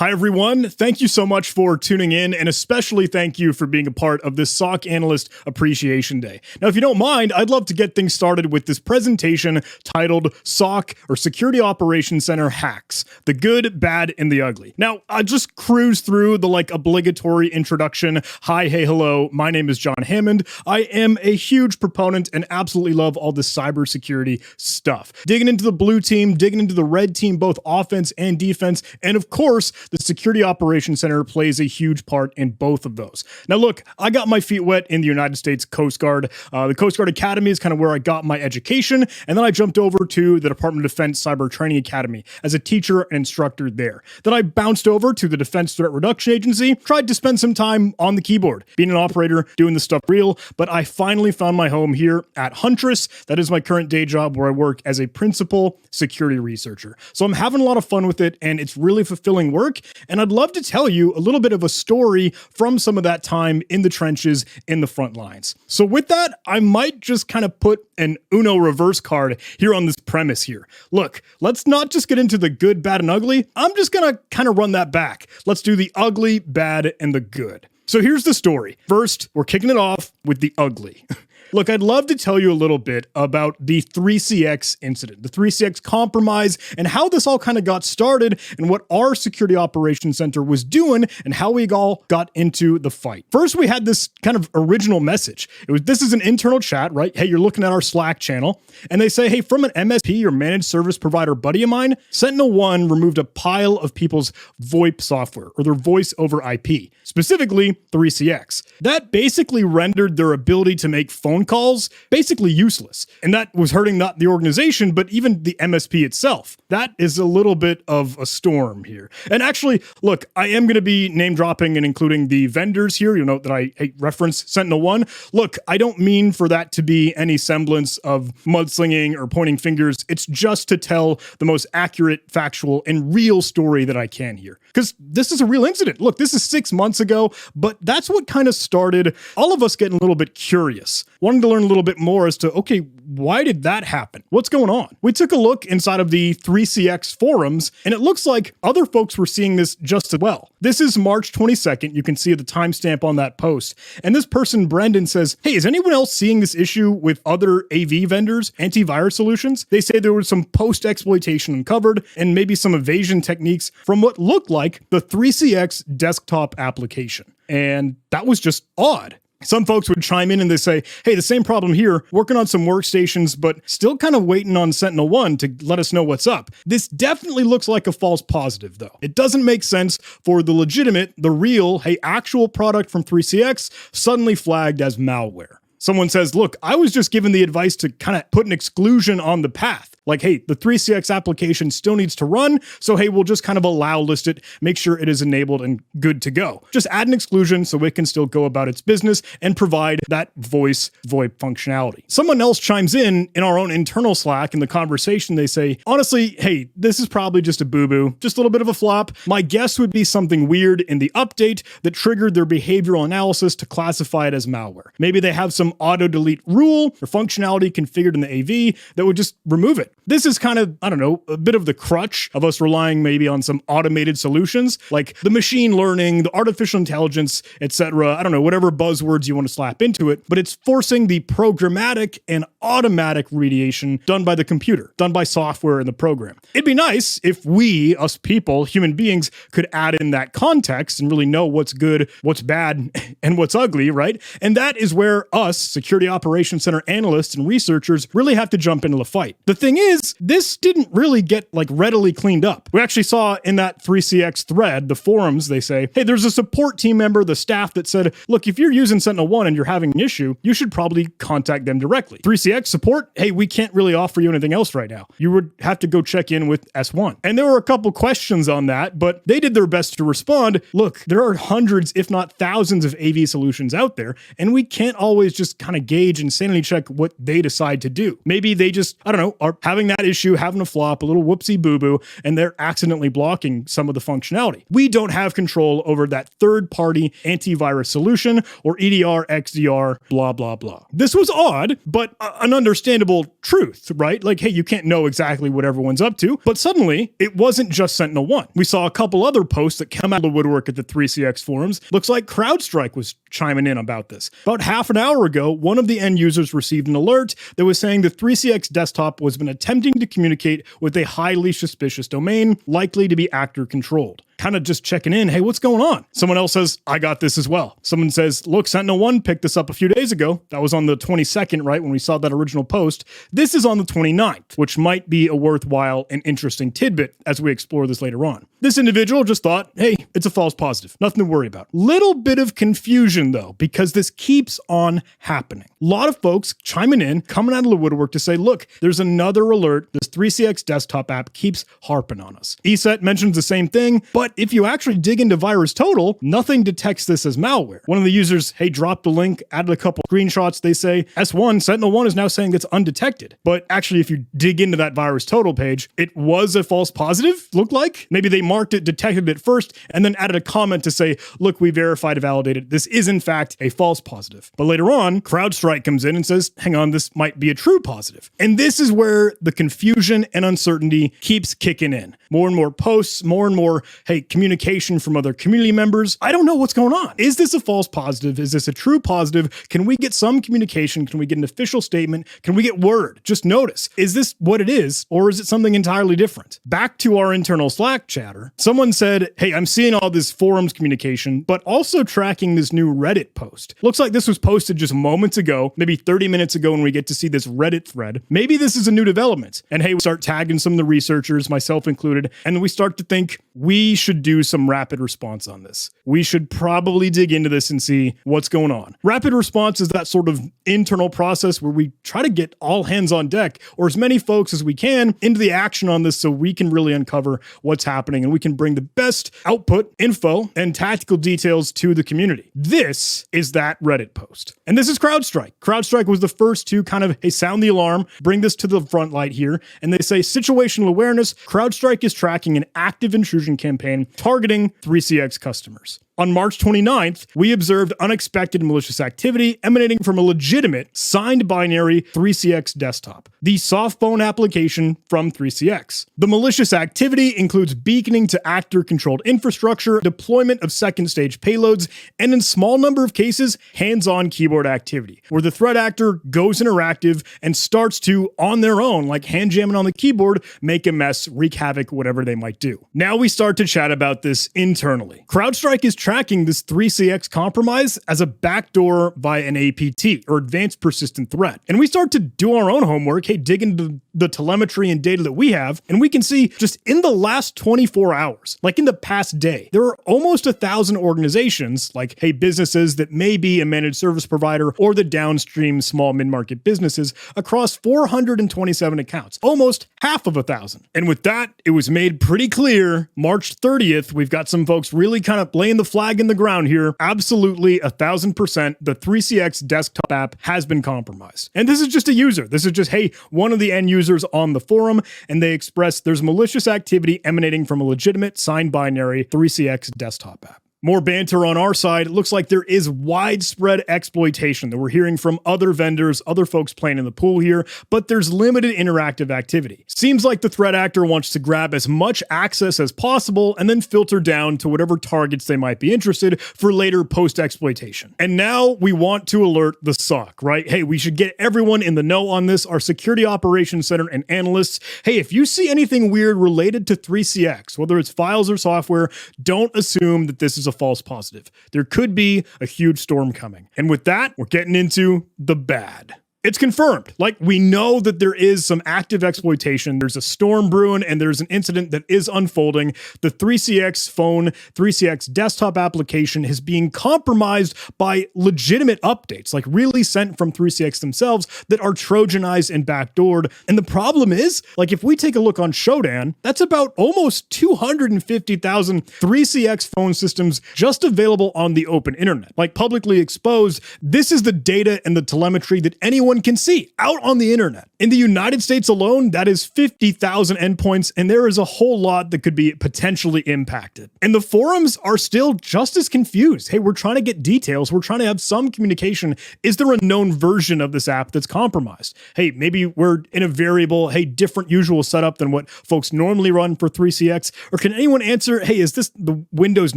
Hi, everyone. Thank you so much for tuning in, and especially thank you for being a part of this SOC Analyst Appreciation Day. Now, if you don't mind, I'd love to get things started with this presentation titled SOC, or Security Operations Center Hacks, the Good, Bad, and the Ugly. Now, I just cruise through the obligatory introduction. Hi, hey, hello. My name is John Hammond. I am a huge proponent and absolutely love all this cybersecurity stuff. Digging into the blue team, digging into the red team, both offense and defense, and of course, the Security Operations Center plays a huge part in both of those. Now, look, I got my feet wet in the United States Coast Guard. The Coast Guard Academy is kind of where I got my education, and then I jumped over to the Department of Defense Cyber Training Academy as a teacher and instructor there. Then I bounced over to the Defense Threat Reduction Agency, tried to spend some time on the keyboard, being an operator, doing the stuff real, but I finally found my home here at Huntress. That is my current day job where I work as a principal security researcher. So I'm having a lot of fun with it, and it's really fulfilling work. And I'd love to tell you a little bit of a story from some of that time in the trenches, in the front lines. So with that, I might just kind of put an Uno reverse card here on this premise here. Look, let's not just get into the good, bad, and ugly. I'm just going to kind of run that back. Let's do the ugly, bad, and the good. So here's the story. First, we're kicking it off with the ugly. Look, I'd love to tell you a little bit about the 3CX incident, the 3CX compromise, and how this all kind of got started and what our Security Operations Center was doing and how we all got into the fight. First, we had this kind of original message. This is an internal chat, right? Hey, you're looking at our Slack channel, and they say, hey, from an MSP or managed service provider buddy of mine, SentinelOne removed a pile of people's VoIP software or their voice over IP, specifically 3CX. That basically rendered their ability to make phone calls basically useless. And that was hurting not the organization, but even the MSP itself. That is a little bit of a storm here. And actually, look, I am going to be name dropping and including the vendors here. You'll note that I reference SentinelOne. Look, I don't mean for that to be any semblance of mudslinging or pointing fingers. It's just to tell the most accurate, factual, and real story that I can here. Because this is a real incident. Look, this is 6 months ago, but that's what kind of started all of us getting a little bit curious, wanting to learn a little bit more as to, okay, why did that happen? What's going on? We took a look inside of the 3CX forums, and it looks like other folks were seeing this just as well. This is March 22nd. You can see the timestamp on that post. And this person, Brendan, says, hey, is anyone else seeing this issue with other AV vendors, antivirus solutions? They say there was some post-exploitation uncovered and maybe some evasion techniques from what looked like the 3CX desktop application. And that was just odd. Some folks would chime in and they say, hey, the same problem here, working on some workstations, but still kind of waiting on SentinelOne to let us know what's up. This definitely looks like a false positive, though. It doesn't make sense for the legitimate, the real, hey, actual product from 3CX suddenly flagged as malware. Someone says, look, I was just given the advice to kind of put an exclusion on the path. Like, hey, the 3CX application still needs to run, so hey, we'll just kind of list it, make sure it is enabled and good to go. Just add an exclusion so it can still go about its business and provide that voice VoIP functionality. Someone else chimes in our own internal Slack in the conversation. They say, honestly, hey, this is probably just a boo-boo, just a little bit of a flop. My guess would be something weird in the update that triggered their behavioral analysis to classify it as malware. Maybe they have some auto-delete rule or functionality configured in the AV that would just remove it. This is kind of, I don't know, a bit of the crutch of us relying maybe on some automated solutions like the machine learning, the artificial intelligence, etc. I don't know, whatever buzzwords you want to slap into it, but it's forcing the programmatic and automatic remediation done by the computer, done by software in the program. It'd be nice if we, us people, human beings, could add in that context and really know what's good, what's bad, and what's ugly, right? And that is where us, Security Operations Center analysts and researchers, really have to jump into the fight. The thing is, this didn't really get readily cleaned up. We actually saw in that 3CX thread, the forums, they say, hey, there's a support team member, the staff that said, look, if you're using SentinelOne and you're having an issue, you should probably contact them directly. 3CX support, hey, we can't really offer you anything else right now. You would have to go check in with S1. And there were a couple questions on that, but they did their best to respond. Look, there are hundreds, if not thousands of AV solutions out there, and we can't always just just kind of gauge and sanity check what they decide to do. Maybe they just, I don't know, are having that issue, having a flop, a little whoopsie boo-boo, and they're accidentally blocking some of the functionality. We don't have control over that third-party antivirus solution or EDR, XDR, blah, blah, blah. This was odd, but an understandable truth, right? Like, hey, you can't know exactly what everyone's up to, but suddenly it wasn't just Sentinel-1. We saw a couple other posts that came out of the woodwork at the 3CX forums. Looks like CrowdStrike was chiming in about this. About half an hour ago, one of the end users received an alert that was saying the 3CX desktop was been attempting to communicate with a highly suspicious domain, likely to be actor controlled. Kind of just checking in, hey, what's going on? Someone else says, I got this as well. Someone says, look, Sentinel-1 picked this up a few days ago. That was on the 22nd, right, when we saw that original post. This is on the 29th, which might be a worthwhile and interesting tidbit as we explore this later on. This individual just thought, hey, it's a false positive. Nothing to worry about. Little bit of confusion, though, because this keeps on happening. A lot of folks chiming in, coming out of the woodwork to say, look, there's another alert. This 3CX desktop app keeps harping on us. ESET mentions the same thing, but if you actually dig into VirusTotal, nothing detects this as malware. One of the users, hey, dropped the link, added a couple screenshots. They say S1, Sentinel-1 is now saying it's undetected. But actually, if you dig into that VirusTotal page, it was a false positive, looked like. Maybe they marked it, detected it first, and then added a comment to say, look, we verified and validated. This is in fact a false positive. But later on, CrowdStrike comes in and says, hang on, this might be a true positive. And this is where the confusion and uncertainty keeps kicking in. More and more posts, more and more, hey, communication from other community members. I don't know what's going on. Is this a false positive? Is this a true positive? Can we get some communication? Can we get an official statement? Can we get word? Just notice. Is this what it is, or is it something entirely different? Back to our internal Slack chatter, someone said, hey, I'm seeing all this forums communication, but also tracking this new Reddit post. Looks like this was posted just moments ago, maybe 30 minutes ago when we get to see this Reddit thread. Maybe this is a new development. And hey, we start tagging some of the researchers, myself included, and we start to think we should do some rapid response on this. We should probably dig into this and see what's going on. Rapid response is that sort of internal process where we try to get all hands on deck, or as many folks as we can, into the action on this so we can really uncover what's happening and we can bring the best output, info, and tactical details to the community. This is that Reddit post. And this is CrowdStrike. CrowdStrike was the first to kind of, hey, sound the alarm, bring this to the front light here, and they say situational awareness, CrowdStrike is tracking an active intrusion campaign targeting 3CX customers. On March 29th, we observed unexpected malicious activity emanating from a legitimate signed binary 3CX desktop, the soft phone application from 3CX. The malicious activity includes beaconing to actor-controlled infrastructure, deployment of second-stage payloads, and in small number of cases, hands-on keyboard activity, where the threat actor goes interactive and starts to, on their own, like hand jamming on the keyboard, make a mess, wreak havoc, whatever they might do. Now we start to chat about this internally. CrowdStrike is tracking this 3CX compromise as a backdoor via an APT, or advanced persistent threat. And we start to do our own homework, hey, dig into the telemetry and data that we have, and we can see just in the last 24 hours, like in the past day, there are almost 1,000 organizations, like, hey, businesses that may be a managed service provider or the downstream small mid-market businesses across 427 accounts, almost half of 1,000. And with that, it was made pretty clear, March 30th, we've got some folks really kind of laying the flag in the ground here. Absolutely 1,000%, the 3CX desktop app has been compromised. And this is just a user. This is just, hey, one of the end users on the forum, and they express there's malicious activity emanating from a legitimate signed binary 3CX desktop app. More banter on our side. It looks like there is widespread exploitation that we're hearing from other vendors, other folks playing in the pool here, but there's limited interactive activity. Seems like the threat actor wants to grab as much access as possible and then filter down to whatever targets they might be interested for later post-exploitation. And now we want to alert the SOC, right? Hey, we should get everyone in the know on this, our security operations center and analysts. Hey, if you see anything weird related to 3CX, whether it's files or software, don't assume that this is a false positive. There could be a huge storm coming. And with that, we're getting into the bad. It's confirmed. Like, we know that there is some active exploitation. There's a storm brewing and there's an incident that is unfolding. The 3CX phone, 3CX desktop application is being compromised by legitimate updates, like really sent from 3CX themselves, that are Trojanized and backdoored. And the problem is, like, if we take a look on Shodan, that's about almost 250,000 3CX phone systems just available on the open internet, like publicly exposed. This is the data and the telemetry that anyone can see out on the internet. In the United States alone, that is 50,000 endpoints, and there is a whole lot that could be potentially impacted. And the forums are still just as confused. Hey, we're trying to get details. We're trying to have some communication. Is there a known version of this app that's compromised? Hey, maybe we're in a variable, hey, different usual setup than what folks normally run for 3CX. Or can anyone answer, hey, is this the Windows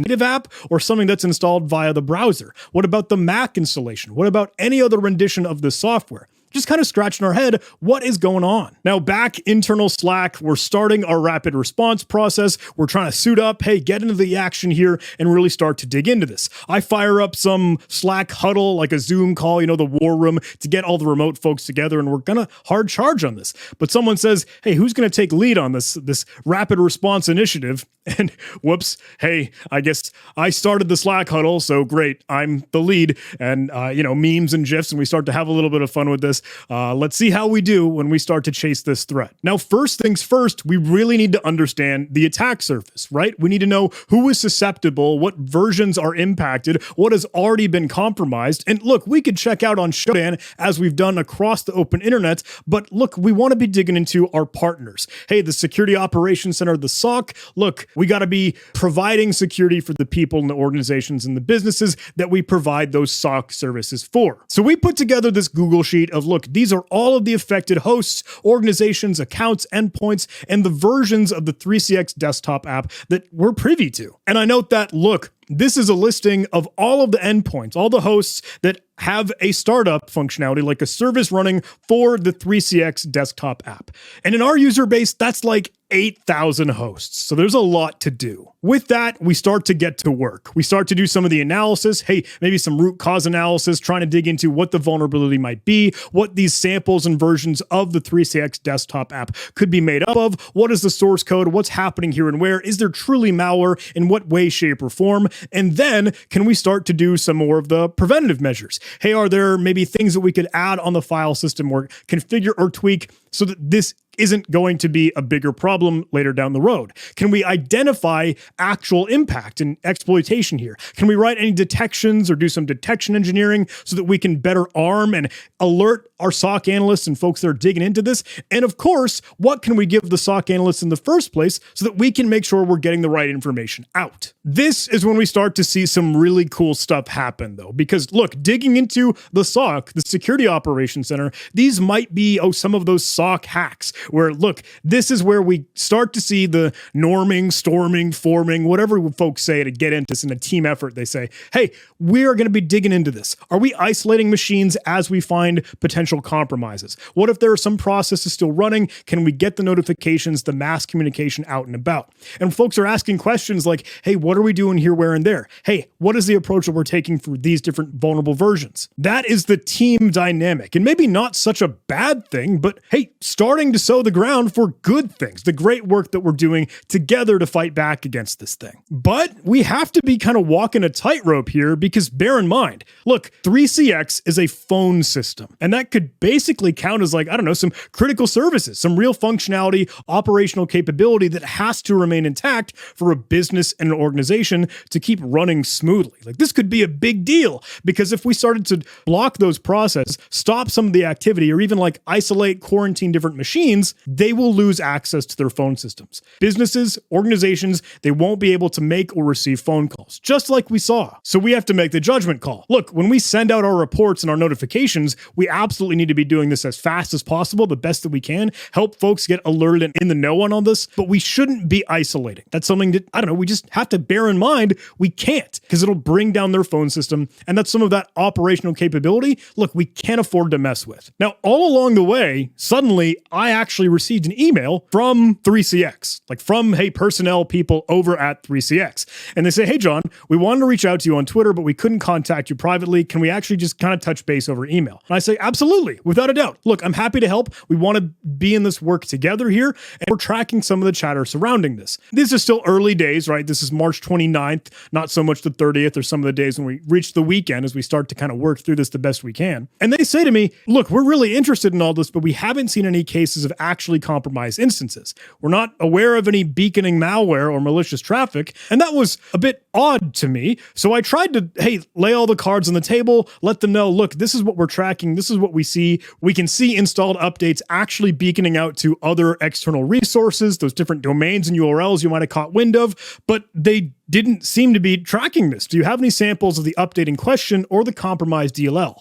native app or something that's installed via the browser? What about the Mac installation? What about any other rendition of this software? Just kind of scratching our head, what is going on? Now, back internal Slack, we're starting our rapid response process. We're trying to suit up, hey, get into the action here and really start to dig into this. I fire up some Slack huddle, like a Zoom call, you know, the war room, to get all the remote folks together, and we're gonna hard charge on this. But someone says, hey, who's gonna take lead on this rapid response initiative? And whoops, hey, I guess I started the Slack huddle, so great, I'm the lead, and memes and GIFs, and we start to have a little bit of fun with this. Let's see how we do when we start to chase this threat. Now, first things first, we really need to understand the attack surface, right? We need to know who is susceptible, what versions are impacted, what has already been compromised. And look, we could check out on Shodan as we've done across the open internet, but look, we want to be digging into our partners. Hey, the Security Operations Center, the SOC, look, we got to be providing security for the people and the organizations and the businesses that we provide those SOC services for. So we put together this Google sheet of, look, these are all of the affected hosts, organizations, accounts, endpoints, and the versions of the 3CX desktop app that we're privy to. And I note that, look, this is a listing of all of the endpoints, all the hosts that have a startup functionality, like a service running for the 3CX desktop app. And in our user base, that's like 8,000 hosts. So there's a lot to do. With that, we start to get to work. We start to do some of the analysis. Hey, maybe some root cause analysis, trying to dig into what the vulnerability might be, what these samples and versions of the 3CX desktop app could be made up of. What is the source code? What's happening here and where? Is there truly malware? In what way, shape, or form? And then can we start to do some more of the preventative measures? Hey, are there maybe things that we could add on the file system or configure or tweak so that this isn't going to be a bigger problem later down the road? Can we identify actual impact and exploitation here? Can we write any detections or do some detection engineering so that we can better arm and alert our SOC analysts and folks that are digging into this? And of course, what can we give the SOC analysts in the first place so that we can make sure we're getting the right information out? This is when we start to see some really cool stuff happen, though, because look, digging into the SOC, the Security Operations Center, these might be some of those SOC hacks where, look, this is where we start to see the norming, storming, forming, whatever folks say to get into this in a team effort. They say, hey, we are going to be digging into this. Are we isolating machines as we find potential compromises? What if there are some processes still running? Can we get the notifications, the mass communication out and about? And folks are asking questions like, hey, what are we doing here, where, and there? Hey, what is the approach that we're taking for these different vulnerable versions? That is the team dynamic, and maybe not such a bad thing, but hey, starting to sow the ground for good things, the great work that we're doing together to fight back against this thing. But we have to be kind of walking a tightrope here, because bear in mind, look, 3CX is a phone system, and that could basically count as, like, I don't know, some critical services, some real functionality, operational capability that has to remain intact for a business and an organization to keep running smoothly. Like, this could be a big deal, because if we started to block those processes, stop some of the activity, or even like isolate, quarantine different machines, they will lose access to their phone systems. Businesses, organizations, they won't be able to make or receive phone calls, just like we saw. So we have to make the judgment call. Look, when we send out our reports and our notifications, we absolutely need to be doing this as fast as possible, the best that we can, help folks get alerted and in the know on all this, but we shouldn't be isolating. That's something that, I don't know, we just have to bear in mind. We can't, because it'll bring down their phone system, and that's some of that operational capability, look, we can't afford to mess with. Now, all along the way, suddenly suddenly I actually received an email from 3CX, like from, hey, personnel people over at 3CX. And they say, hey, John, we wanted to reach out to you on Twitter, but we couldn't contact you privately. Can we actually just kind of touch base over email? And I say, absolutely, without a doubt. Look, I'm happy to help. We want to be in this work together here, and we're tracking some of the chatter surrounding this. These are still early days, right? This is March 29th, not so much the 30th or some of the days when we reach the weekend as we start to kind of work through this the best we can. And they say to me, look, we're really interested in all this, but we haven't seen any cases of actually compromised instances. We're not aware of any beaconing malware or malicious traffic, and that was a bit odd to me. So I tried to, hey, lay all the cards on the table, let them know, look, this is what we're tracking, this is what we see. We can see installed updates actually beaconing out to other external resources, those different domains and URLs you might have caught wind of, but they didn't seem to be tracking this. Do you have any samples of the update in question or the compromised DLL?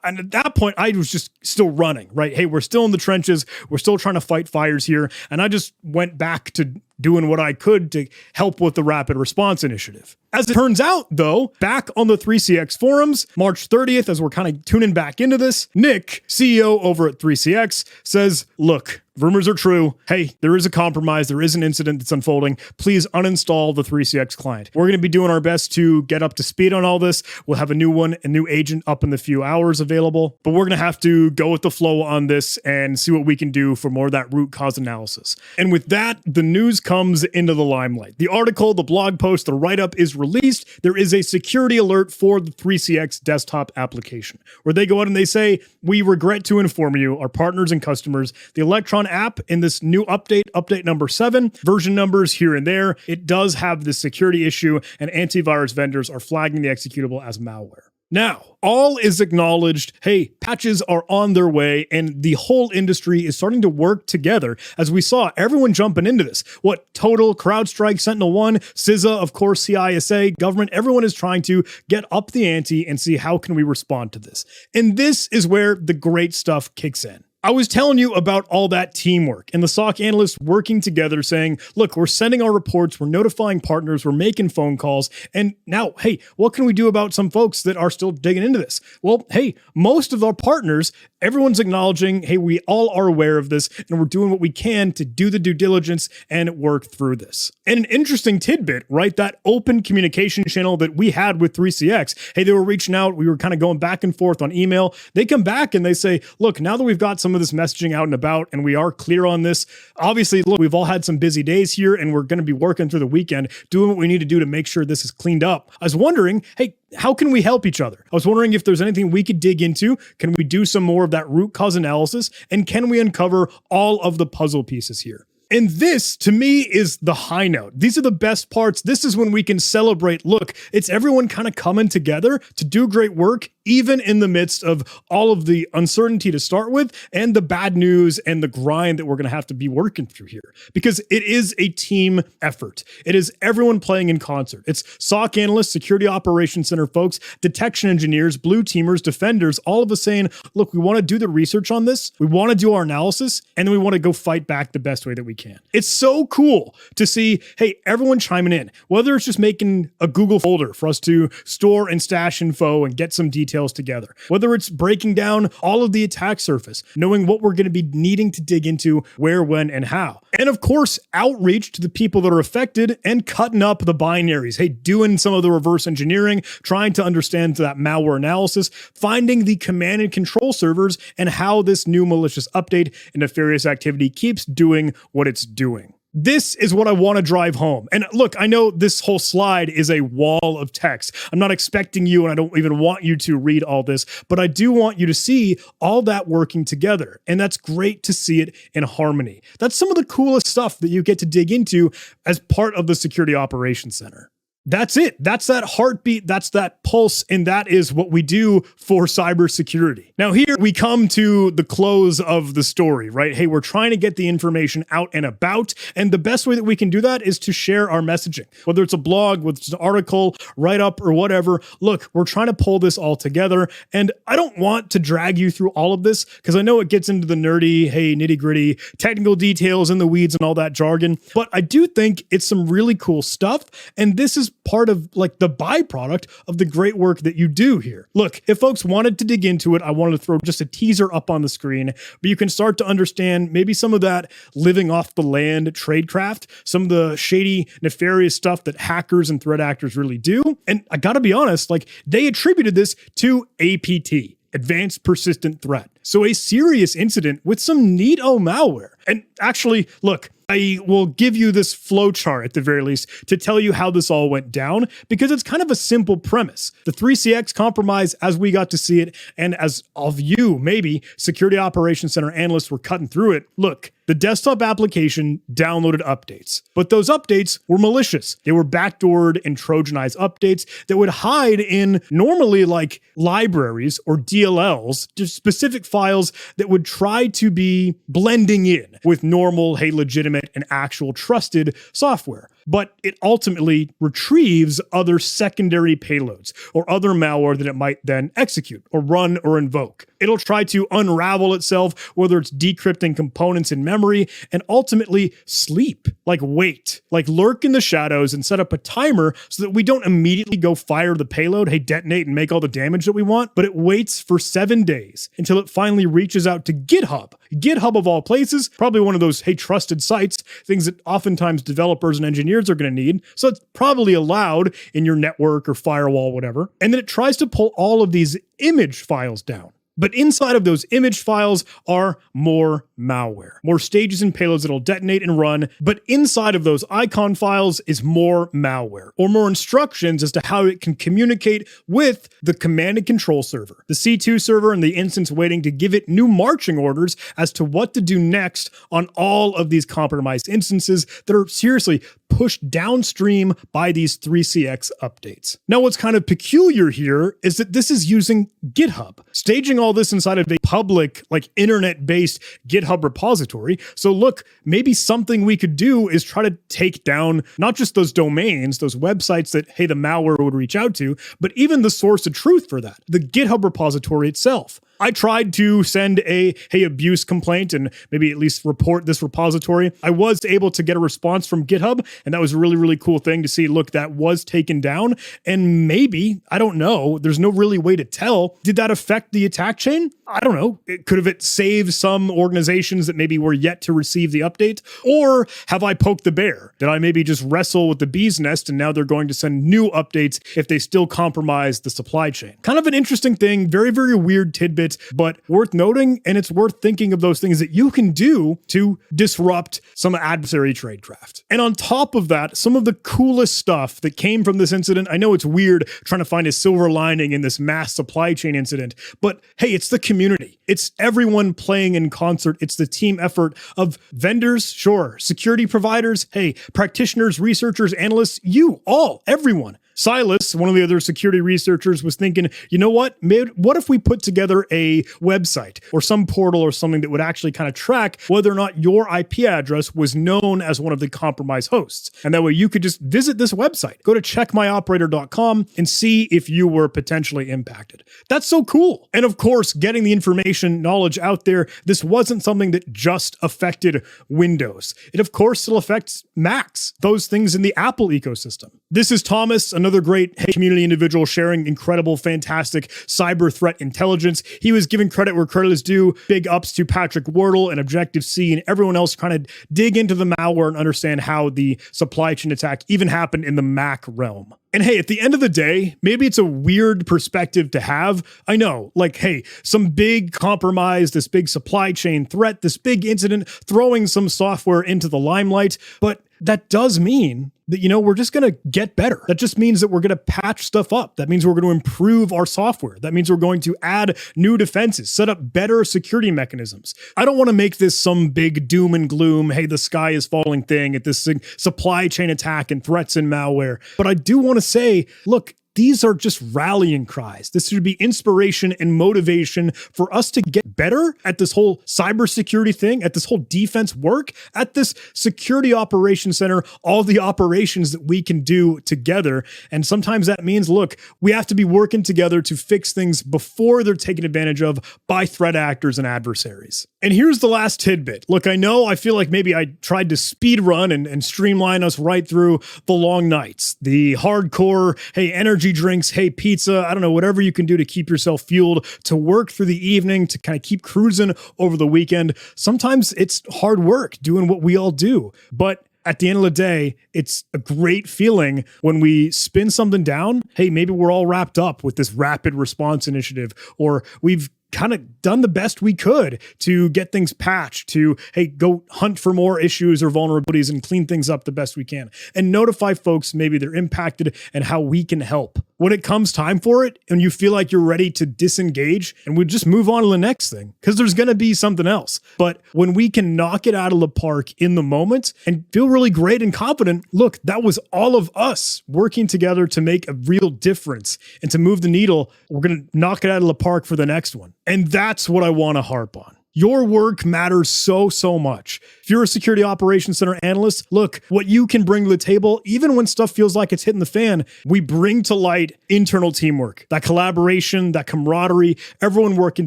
And at that point, I was just still running, right? Hey, we're still in the trenches. We're still trying to fight fires here. And I just went back to doing what I could to help with the rapid response initiative. As it turns out, though, back on the 3CX forums, March 30th, as we're kind of tuning back into this, Nick, CEO over at 3CX, says, look, rumors are true. Hey, there is a compromise. There is an incident that's unfolding. Please uninstall the 3CX client. We're going to be doing our best to get up to speed on all this. We'll have a new agent up in the few hours available, but we're going to have to go with the flow on this and see what we can do for more of that root cause analysis. And with that, the news comes into the limelight. The article, the blog post, the write-up is released. There is a security alert for the 3CX desktop application where they go out and they say, we regret to inform you, our partners and customers, the Electron app in this new update number 7, version numbers here and there, it does have this security issue and antivirus vendors are flagging the executable as malware. Now, all is acknowledged. Hey, patches are on their way, and the whole industry is starting to work together. As we saw, everyone jumping into this. What Total, CrowdStrike, SentinelOne, CISA, of course, CISA, government, everyone is trying to get up the ante and see how can we respond to this. And this is where the great stuff kicks in. I was telling you about all that teamwork and the SOC analysts working together saying, look, we're sending our reports, we're notifying partners, we're making phone calls. And now, hey, what can we do about some folks that are still digging into this? Well, hey, most of our partners, everyone's acknowledging, hey, we all are aware of this and we're doing what we can to do the due diligence and work through this. And an interesting tidbit, right? That open communication channel that we had with 3CX, hey, they were reaching out. We were kind of going back and forth on email. They come back and they say, look, now that we've got some of this messaging out and about and we are clear on this, obviously, look, we've all had some busy days here and we're going to be working through the weekend, doing what we need to do to make sure this is cleaned up. I was wondering, hey, how can we help each other? I was wondering if there's anything we could dig into. Can we do some more of that root cause analysis? And can we uncover all of the puzzle pieces here? And this, to me, is the high note. These are the best parts. This is when we can celebrate. Look, it's everyone kind of coming together to do great work, even in the midst of all of the uncertainty to start with and the bad news and the grind that we're going to have to be working through here. Because it is a team effort. It is everyone playing in concert. It's SOC analysts, security operations center folks, detection engineers, blue teamers, defenders, all of us saying, look, we want to do the research on this. We want to do our analysis, and then we want to go fight back the best way that we can. It's so cool to see, hey, everyone chiming in, whether it's just making a Google folder for us to store and stash info and get some details together, whether it's breaking down all of the attack surface, knowing what we're going to be needing to dig into, where, when, and how. And of course, outreach to the people that are affected and cutting up the binaries. Hey, doing some of the reverse engineering, trying to understand that malware analysis, finding the command and control servers and how this new malicious update and nefarious activity keeps doing what it's doing. This is what I want to drive home. And look, I know this whole slide is a wall of text. I'm not expecting you, and I don't even want you to read all this, but I do want you to see all that working together. And that's great to see it in harmony. That's some of the coolest stuff that you get to dig into as part of the Security Operations Center. That's it. That's that heartbeat. That's that pulse. And that is what we do for cybersecurity. Now here we come to the close of the story, right? Hey, we're trying to get the information out and about. And the best way that we can do that is to share our messaging, whether it's a blog, whether it's an article, write up or whatever. Look, we're trying to pull this all together. And I don't want to drag you through all of this because I know it gets into the nerdy, hey, nitty gritty, technical details in the weeds and all that jargon. But I do think it's some really cool stuff. And this is part of like the byproduct of the great work that you do here. Look, if folks wanted to dig into it, I wanted to throw just a teaser up on the screen, but you can start to understand maybe some of that living off the land tradecraft, some of the shady, nefarious stuff that hackers and threat actors really do. And I gotta be honest, like they attributed this to APT. Advanced Persistent Threat. So a serious incident with some neato malware. And actually, look, I will give you this flowchart at the very least to tell you how this all went down, because it's kind of a simple premise. The 3CX compromise, as we got to see it, and as of you, maybe, Security Operations Center analysts were cutting through it. Look, the desktop application downloaded updates, but those updates were malicious. They were backdoored and Trojanized updates that would hide in normally like libraries or DLLs, just specific files that would try to be blending in with normal, hey, legitimate and actual trusted software. But it ultimately retrieves other secondary payloads or other malware that it might then execute or run or invoke. It'll try to unravel itself, whether it's decrypting components in memory, and ultimately sleep, like wait, like lurk in the shadows and set up a timer so that we don't immediately go fire the payload, hey, detonate and make all the damage that we want, but it waits for 7 days until it finally reaches out to GitHub. GitHub of all places, probably one of those, hey, trusted sites, things that oftentimes developers and engineers are going to need. So it's probably allowed in your network or firewall, whatever. And then it tries to pull all of these image files down. But inside of those image files are more malware, more stages and payloads that'll detonate and run. But inside of those icon files is more malware or more instructions as to how it can communicate with the command and control server, the C2 server, and the instance waiting to give it new marching orders as to what to do next on all of these compromised instances that are seriously pushed downstream by these 3CX updates. Now, what's kind of peculiar here is that this is using GitHub, staging all this inside of a public, like internet-based GitHub repository. So look, maybe something we could do is try to take down not just those domains, those websites that, hey, the malware would reach out to, but even the source of truth for that, the GitHub repository itself. I tried to send a, hey, abuse complaint and maybe at least report this repository. I was able to get a response from GitHub, and that was a really, really cool thing to see. Look, that was taken down. And maybe, I don't know, there's no really way to tell. Did that affect the attack chain? I don't know. Could have it saved some organizations that maybe were yet to receive the update? Or have I poked the bear? Did I maybe just wrestle with the bee's nest and now they're going to send new updates if they still compromise the supply chain? Kind of an interesting thing, very, very weird tidbit, but worth noting, and it's worth thinking of those things that you can do to disrupt some adversary tradecraft. And on top of that, some of the coolest stuff that came from this incident, I know it's weird trying to find a silver lining in this mass supply chain incident, but hey, it's the community. It's everyone playing in concert. It's the team effort of vendors, sure, security providers, hey, practitioners, researchers, analysts, you all, everyone. Silas, one of the other security researchers, was thinking, you know what? What if we put together a website or some portal or something that would actually kind of track whether or not your IP address was known as one of the compromised hosts? And that way you could just visit this website, go to checkmyoperator.com and see if you were potentially impacted. That's so cool. And of course, getting the information knowledge out there, this wasn't something that just affected Windows. It of course still affects Macs, those things in the Apple ecosystem. This is Thomas, another great community individual sharing incredible, fantastic cyber threat intelligence. He was giving credit where credit is due. Big ups to Patrick Wardle and Objective-C and everyone else trying to dig into the malware and understand how the supply chain attack even happened in the Mac realm. And hey, at the end of the day, maybe it's a weird perspective to have. I know, like, hey, some big compromise, this big supply chain threat, this big incident, throwing some software into the limelight. But that does mean that, you know, we're just going to get better. That just means that we're going to patch stuff up. That means we're going to improve our software. That means we're going to add new defenses, set up better security mechanisms. I don't want to make this some big doom and gloom, hey, the sky is falling thing at this supply chain attack and threats and malware. But I do want to say, look, these are just rallying cries. This should be inspiration and motivation for us to get better at this whole cybersecurity thing, at this whole defense work, at this security operations center, all the operations that we can do together. And sometimes that means, look, we have to be working together to fix things before they're taken advantage of by threat actors and adversaries. And here's the last tidbit. Look, I feel like maybe I tried to speed run and streamline us right through the long nights, the hardcore, hey, energy drinks, hey, pizza, I don't know, whatever you can do to keep yourself fueled, to work through the evening, to kind of keep cruising over the weekend. Sometimes it's hard work doing what we all do, but at the end of the day, it's a great feeling when we spin something down. Hey, maybe we're all wrapped up with this rapid response initiative, or we've kind of done the best we could to get things patched, to, hey, go hunt for more issues or vulnerabilities and clean things up the best we can, and notify folks maybe they're impacted and how we can help. When it comes time for it and you feel like you're ready to disengage, and we just move on to the next thing, because there's going to be something else. But when we can knock it out of the park in the moment and feel really great and confident, look, that was all of us working together to make a real difference and to move the needle. We're going to knock it out of the park for the next one. And that's what I want to harp on. Your work matters so much. If you're a security operations center analyst, look, what you can bring to the table, even when stuff feels like it's hitting the fan, we bring to light internal teamwork, that collaboration, that camaraderie, everyone working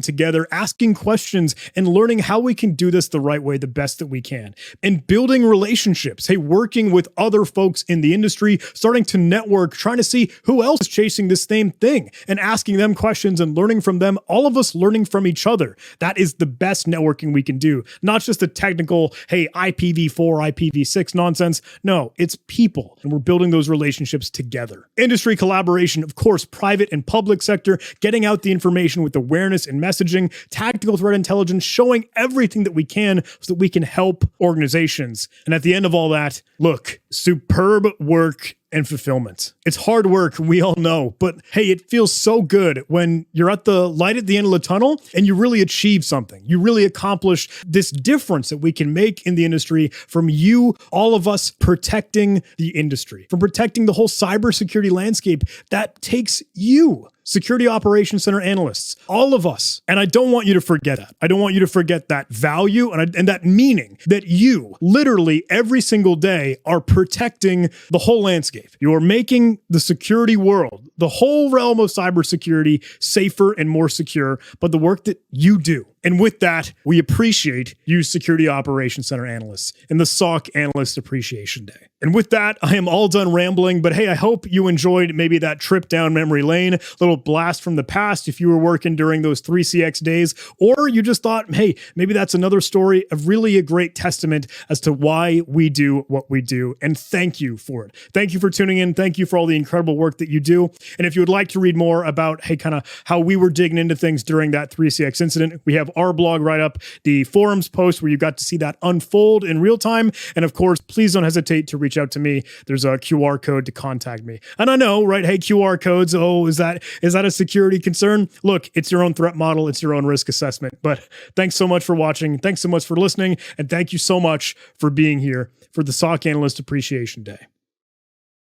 together, asking questions and learning how we can do this the right way, the best that we can, and building relationships. Hey, working with other folks in the industry, starting to network, trying to see who else is chasing this same thing and asking them questions and learning from them, all of us learning from each other. That is the best networking we can do. Not just the technical, hey, IPv4, IPv6 nonsense. No, it's people, and we're building those relationships together. Industry collaboration, of course, private and public sector, getting out the information with awareness and messaging, tactical threat intelligence, showing everything that we can so that we can help organizations. And at the end of all that, look, superb work and fulfillment. It's hard work, we all know, but hey, it feels so good when you're at the light at the end of the tunnel and you really achieve something. You really accomplish this difference that we can make in the industry from you, all of us protecting the industry, from protecting the whole cybersecurity landscape. That takes you. Security Operations Center analysts, all of us. And I don't want you to forget that. I don't want you to forget that value and that meaning that you literally every single day are protecting the whole landscape. You are making the security world, the whole realm of cybersecurity, safer and more secure, but the work that you do. And with that, we appreciate you, Security Operations Center analysts, in the SOC Analyst Appreciation Day. And with that, I am all done rambling, but hey, I hope you enjoyed maybe that trip down memory lane, a little blast from the past if you were working during those 3CX days, or you just thought, hey, maybe that's another story of really a great testament as to why we do what we do. And thank you for it. Thank you for tuning in. Thank you for all the incredible work that you do. And if you would like to read more about, hey, kind of how we were digging into things during that 3CX incident, we have our blog right up, the forums post where you got to see that unfold in real time. And of course, please don't hesitate to reach out to me. There's a QR code to contact me. And I know, right? Hey, QR codes. Oh, is that a security concern? Look, it's your own threat model. It's your own risk assessment. But thanks so much for watching. Thanks so much for listening. And thank you so much for being here for the SOC Analyst Appreciation Day.